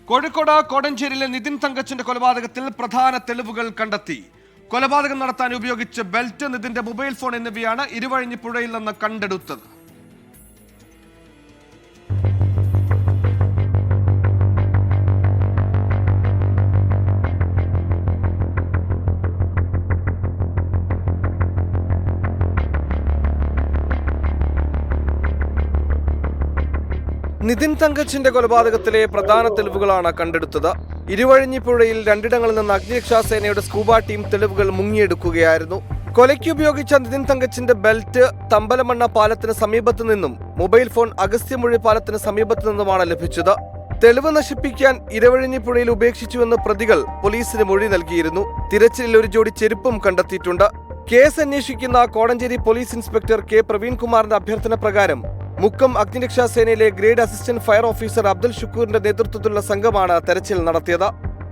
കോഴിക്കോട് കോടഞ്ചേരിയിലെ നിതിൻ തങ്കച്ചന്റെ കൊലപാതകത്തിൽ പ്രധാന തെളിവുകൾ കണ്ടെത്തി. കൊലപാതകം നടത്താൻ ഉപയോഗിച്ച ബെൽറ്റ്, നിതിന്റെ മൊബൈൽ ഫോൺ എന്നിവയാണ് ഇരുവഴിഞ്ഞിപ്പുഴയിൽ നിന്ന് കണ്ടെടുത്തത്. നിതിൻ തങ്കച്ചിന്റെ കൊലപാതകത്തിലെ പ്രധാന തെളിവുകളാണ് കണ്ടെടുത്തത്. ഇരുവഴിഞ്ഞിപ്പുഴയിൽ രണ്ടിടങ്ങളിൽ നിന്ന് അഗ്നിരക്ഷാസേനയുടെ സ്കൂബ ടീം തെളിവുകൾ മുങ്ങിയെടുക്കുകയായിരുന്നു. കൊലയ്ക്ക് ഉപയോഗിച്ച നിതിൻ തങ്കച്ചിന്റെ ബെൽറ്റ് തമ്പലമണ്ണ പാലത്തിന് സമീപത്തു നിന്നും മൊബൈൽ ഫോൺ അഗസ്ത്യമൊഴി പാലത്തിന് സമീപത്തു നിന്നുമാണ് ലഭിച്ചത്. തെളിവ് നശിപ്പിക്കാൻ ഇരുവഴിഞ്ഞിപ്പുഴയിൽ ഉപേക്ഷിച്ചുവെന്ന് പ്രതികൾ പോലീസിന് മൊഴി നൽകിയിരുന്നു. തിരച്ചിലിൽ ഒരു ജോഡി ചെരുപ്പും കണ്ടെത്തിയിട്ടുണ്ട്. കേസ് അന്വേഷിക്കുന്ന കോടഞ്ചേരി പോലീസ് ഇൻസ്പെക്ടർ കെ പ്രവീൺകുമാറിന്റെ അഭ്യർത്ഥന പ്രകാരം മുക്കം അഗ്നിരക്ഷാസേനയിലെ grade assistant fire officer Abdul ഷുക്കൂറിന്റെ നേതൃത്വത്തിലുള്ള സംഘമാണ് തെരച്ചിൽ നടത്തിയത്.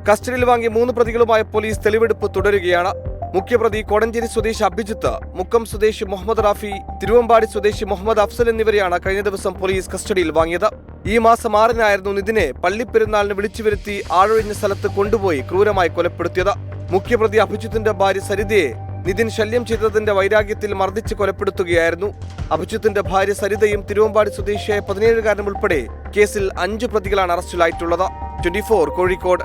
കസ്റ്റഡിയിൽ വാങ്ങിയ 3 പ്രതികളുമായി പോലീസ് തെളിവെടുപ്പ് തുടരുകയാണ്. മുഖ്യപ്രതി കോടഞ്ചേരി സ്വദേശി അഭിജിത്ത്, മുക്കം സ്വദേശി മുഹമ്മദ് റാഫി, തിരുവമ്പാടി സ്വദേശി മുഹമ്മദ് അഫ്സൽ എന്നിവരെയാണ് കഴിഞ്ഞ ദിവസം പോലീസ് കസ്റ്റഡിയിൽ വാങ്ങിയത്. ഈ മാസം 6-നായിരുന്നു നിതിനെ പള്ളിപ്പെരുന്നാളിന് വിളിച്ചുവരുത്തി ആഴൊഴിഞ്ഞ സ്ഥലത്ത് കൊണ്ടുപോയി ക്രൂരമായി കൊലപ്പെടുത്തിയത്. മുഖ്യപ്രതി അഭിജിത്തിന്റെ ഭാര്യ സരിതയെ നിതിൻ ശല്യം ചെയ്തതിന്റെ വൈരാഗ്യത്തിൽ മർദ്ദിച്ച് കൊലപ്പെടുത്തുകയായിരുന്നു. അഭിജിത്തിന്റെ ഭാര്യ സരിതയും തിരുവമ്പാടി സ്വദേശിയായ 17-കാരനും ഉൾപ്പെടെ കേസിൽ 5 പ്രതികളാണ് അറസ്റ്റിലായിട്ടുള്ളത്. 24 കോഴിക്കോട്.